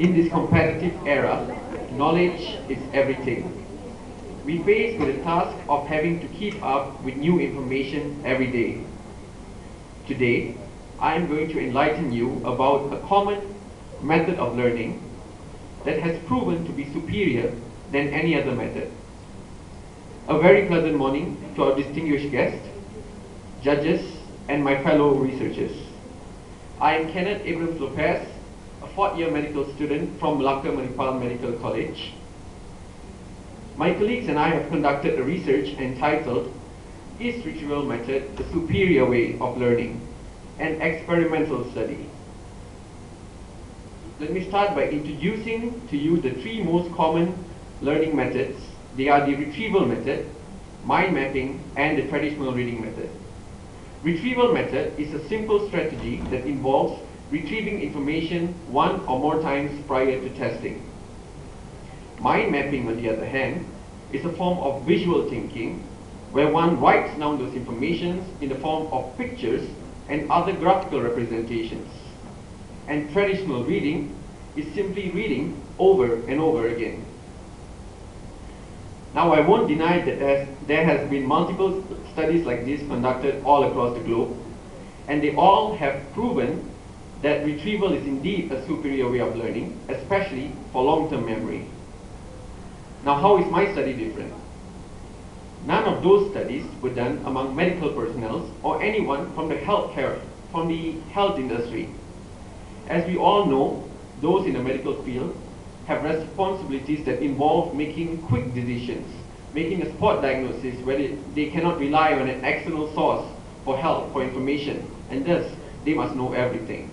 In this competitive era, knowledge is everything. We face with the task of having to keep up with new information every day. Today, I am going to enlighten you about a common method of learning that has proven to be superior than any other method. A very pleasant morning to our distinguished guests, judges, and my fellow researchers. I am Kennet Abrams Lopez, a fourth-year medical student from Malacca Manipal Medical College. My colleagues and I have conducted a research entitled "Is Retrieval Method the Superior Way of Learning?" An experimental study. Let me start by introducing to you the three most common learning methods. They are the retrieval method, mind mapping, and the traditional reading method. Retrieval method is a simple strategy that involves retrieving information one or more times prior to testing. Mind mapping, on the other hand, is a form of visual thinking where one writes down those informations in the form of pictures and other graphical representations. And traditional reading is simply reading over and over again. Now, I won't deny that there has been multiple studies like this conducted all across the globe, and they all have proven that retrieval is indeed a superior way of learning, especially for long-term memory. Now, how is my study different? None of those studies were done among medical personnel or anyone from the health industry. As we all know, those in the medical field have responsibilities that involve making quick decisions, making a spot diagnosis where they cannot rely on an external source for help, for information, and thus they must know everything.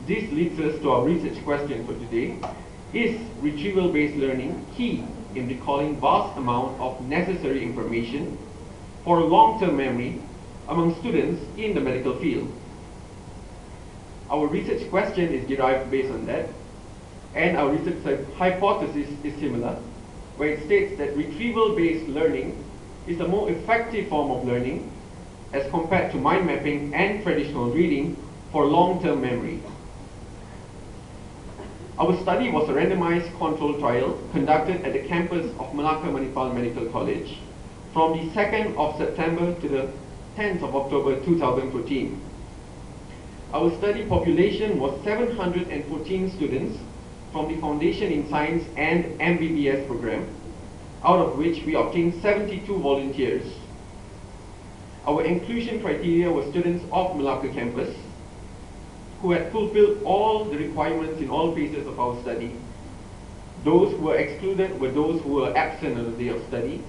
This leads us to our research question for today. Is retrieval-based learning key in recalling vast amount of necessary information for long-term memory among students in the medical field? Our research question is derived based on that, and our research hypothesis is similar, where it states that retrieval-based learning is a more effective form of learning as compared to mind mapping and traditional reading for long-term memory. Our study was a randomized controlled trial conducted at the campus of Malacca Manipal Medical College from the 2nd of September to the 10th of October 2014. Our study population was 714 students from the Foundation in Science and MBBS program, out of which we obtained 72 volunteers. Our inclusion criteria were students of Malacca campus who had fulfilled all the requirements in all phases of our study. Those who were excluded were those who were absent on the day of study,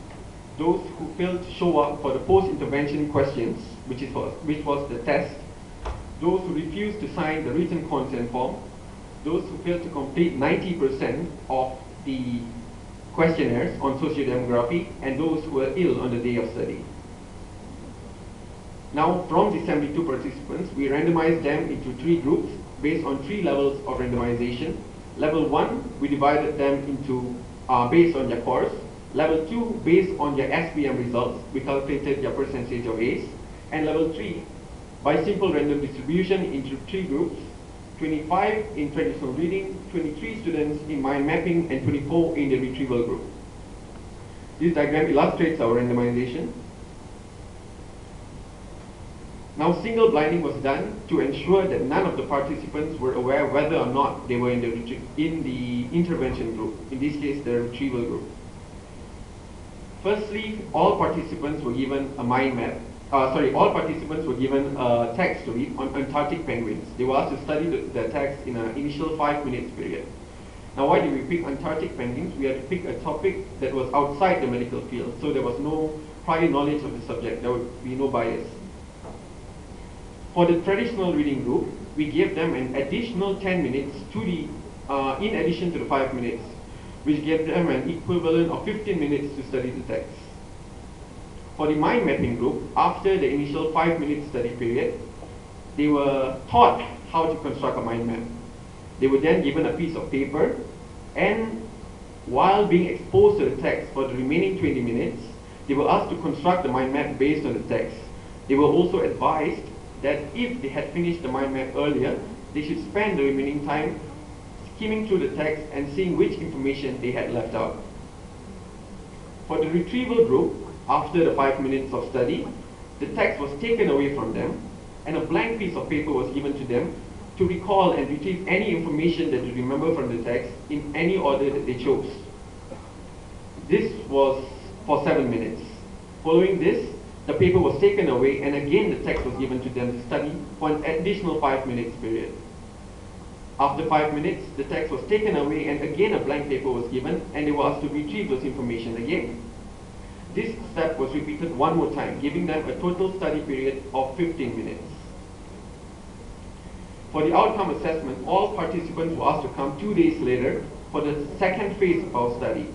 those who failed to show up for the post-intervention questions, which was the test, those who refused to sign the written consent form, those who failed to complete 90% of the questionnaires on sociodemography, and those who were ill on the day of study. Now, from the 72 participants, we randomized them into three groups based on three levels of randomization. Level 1, we divided them into based on their course. Level 2, based on their SPM results, we calculated their percentage of A's. And level 3, by simple random distribution into three groups, 25 in traditional reading, 23 students in mind mapping, and 24 in the retrieval group. This diagram illustrates our randomization. Now, single blinding was done to ensure that none of the participants were aware whether or not they were in the intervention group, in this case the retrieval group. Firstly, all participants were given a mind map. All participants were given a text to read on Antarctic penguins. They were asked to study the text in an initial 5 minutes period. Now, why did we pick Antarctic penguins? We had to pick a topic that was outside the medical field, so there was no prior knowledge of the subject. There would be no bias. For the traditional reading group, we gave them an additional 10 minutes in addition to the 5 minutes, which gave them an equivalent of 15 minutes to study the text. For the mind mapping group, after the initial 5 minute study period, they were taught how to construct a mind map. They were then given a piece of paper, and while being exposed to the text for the remaining 20 minutes, they were asked to construct the mind map based on the text. They were also advised that if they had finished the mind map earlier, they should spend the remaining time skimming through the text and seeing which information they had left out. For the retrieval group, after the 5 minutes of study, the text was taken away from them and a blank piece of paper was given to them to recall and retrieve any information that they remember from the text in any order that they chose. This was for 7 minutes. Following this, the paper was taken away and again the text was given to them to study for an additional 5 minutes period. After 5 minutes, the text was taken away and again a blank paper was given and they were asked to retrieve those information again. This step was repeated one more time, giving them a total study period of 15 minutes. For the outcome assessment, all participants were asked to come 2 days later for the second phase of our study.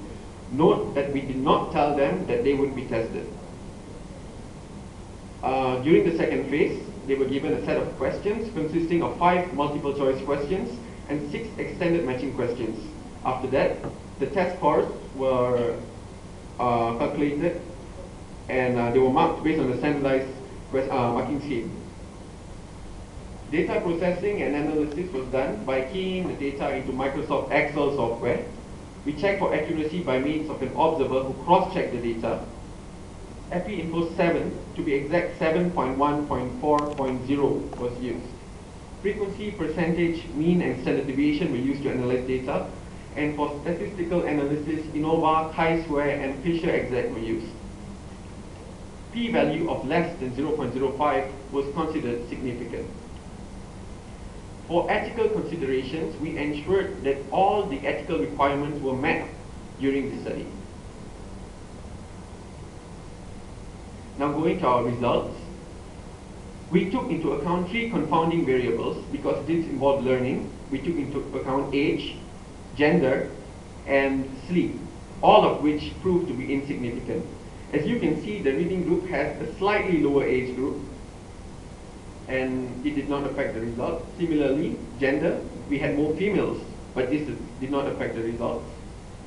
Note that we did not tell them that they would be tested. During the second phase, they were given a set of questions consisting of 5 multiple choice questions and 6 extended matching questions. After that, the test scores were calculated and they were marked based on the standardized marking scheme. Data processing and analysis was done by keying the data into Microsoft Excel software. We checked for accuracy by means of an observer who cross-checked the data. FE Info 7, to be exact 7.1.4.0 was used. Frequency, percentage, mean and standard deviation were used to analyze data. And for statistical analysis, ANOVA, chi-square and Fisher-Exact were used. P-value of less than 0.05 was considered significant. For ethical considerations, we ensured that all the ethical requirements were met during the study. Now going to our results, we took into account 3 confounding variables because this involved learning. We took into account age, gender, and sleep, all of which proved to be insignificant. As you can see, the reading group has a slightly lower age group, and it did not affect the result. Similarly, gender, we had more females, but this did not affect the results.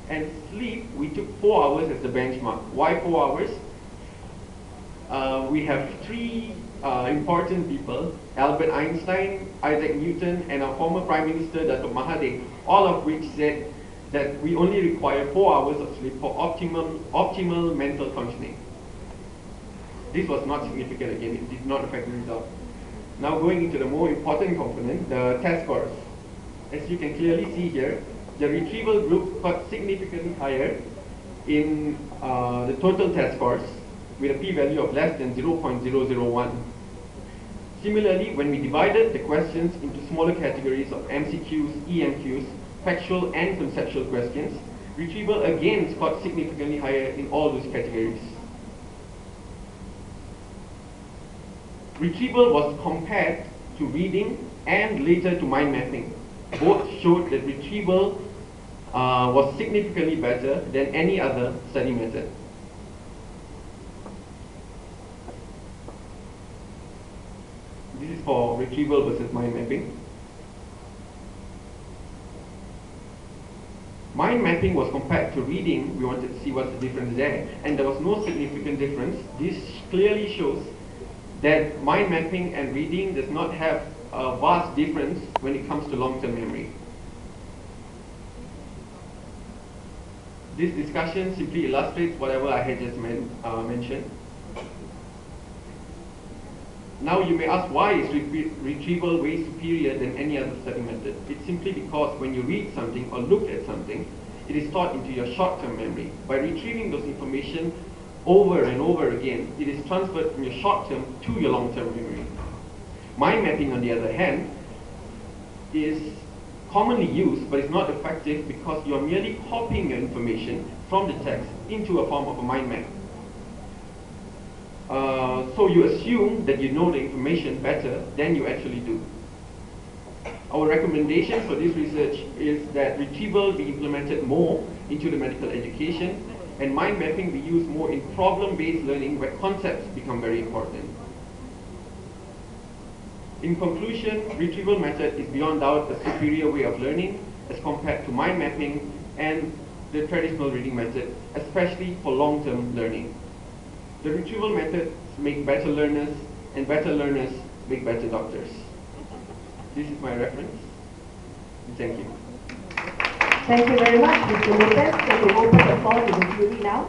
And sleep, we took 4 hours as the benchmark. Why 4 hours? We have 3 important people, Albert Einstein, Isaac Newton, and our former Prime Minister, Dato' Mahathir, all of which said that we only require 4 hours of sleep for optimal mental functioning. This was not significant again, it did not affect the result. Now going into the more important component, the test scores. As you can clearly see here, the retrieval group got significantly higher in the total test scores with a p-value of less than 0.001. Similarly, when we divided the questions into smaller categories of MCQs, EMQs, factual and conceptual questions, retrieval again scored significantly higher in all those categories. Retrieval was compared to reading and later to mind mapping. Both showed that retrieval was significantly better than any other study method. This is for retrieval versus mind mapping. Mind mapping was compared to reading. We wanted to see what's the difference there, and there was no significant difference. This clearly shows that mind mapping and reading does not have a vast difference when it comes to long-term memory. This discussion simply illustrates whatever I had just mentioned. Now you may ask, why is retrieval way superior than any other study method? It's simply because when you read something or look at something, it is stored into your short-term memory. By retrieving those information over and over again, it is transferred from your short-term to your long-term memory. Mind mapping, on the other hand, is commonly used, but it's not effective because you're merely copying your information from the text into a form of a mind map. So you assume that you know the information better than you actually do. Our recommendation for this research is that retrieval be implemented more into the medical education, and mind mapping be used more in problem-based learning where concepts become very important. In conclusion, retrieval method is beyond doubt a superior way of learning as compared to mind mapping and the traditional reading method, especially for long-term learning. The retrieval methods make better learners, and better learners make better doctors. This is my reference. Thank you. Thank you very much, Mr. Lopez. So we open the floor to the jury now.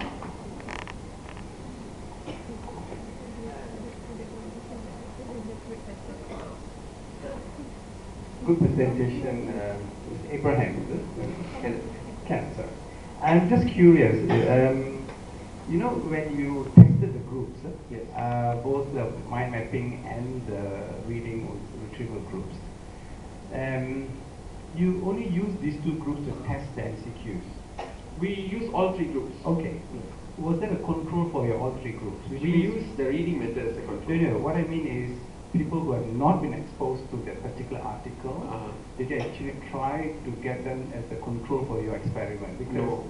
Good presentation, Mr. Abraham, Kennet, sir. I'm just curious, you know, when you tested the groups, Yes. both the mind mapping and the reading retrieval groups, you only use these two groups to test the MCQs. We use all three groups. Okay. Was there a control for your all three groups? We use the reading method as a control. No, what I mean is, people who have not been exposed to that particular article, did you actually try to get them as the control for your experiment? Because No.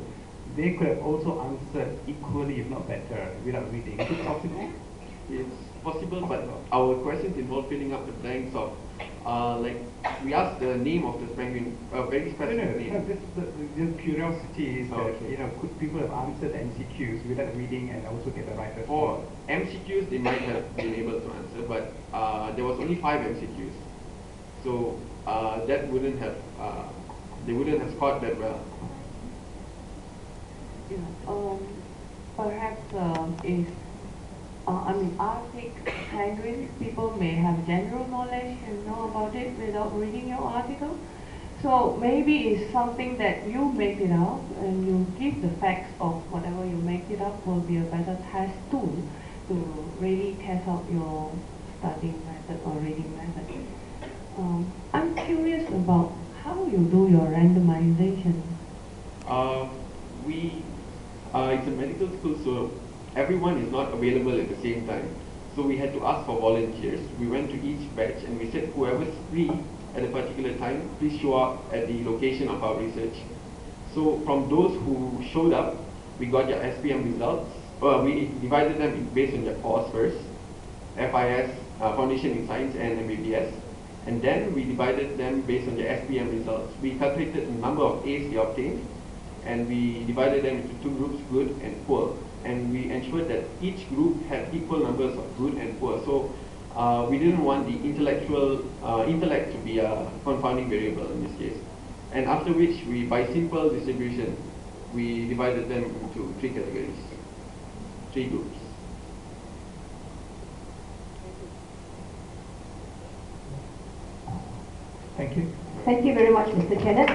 they could have also answered equally, if not better, without reading. Is it possible? It's possible, but our questions involve filling up the blanks of, like, we asked the name of the penguin, a very specific name. The curiosity is that, Okay. you know, could people have answered the MCQs without reading and also get the right For response? MCQs, they might have been able to answer, but there was only 5 MCQs. So that wouldn't have, they wouldn't have scored that well. Perhaps if Arctic penguins, people may have general knowledge and know about it without reading your article. So maybe it's something that you make it up and you give the facts of whatever you make it up will be a better test tool to really test out your studying method or reading method. I'm curious about how you do your randomization. It's a medical school, so everyone is not available at the same time. So we had to ask for volunteers. We went to each batch and we said, whoever's free at a particular time, please show up at the location of our research. So from those who showed up, we got their SPM results. We divided them based on their course first, FIS, Foundation in Science and MBBS. And then we divided them based on their SPM results. We calculated the number of A's they obtained, and we divided them into 2 groups, good and poor. And we ensured that each group had equal numbers of good and poor. So we didn't want the intellect to be a confounding variable in this case. And after which, by simple distribution, we divided them into 3 categories, 3 groups. Thank you. Thank you very much, Mr. Kennet.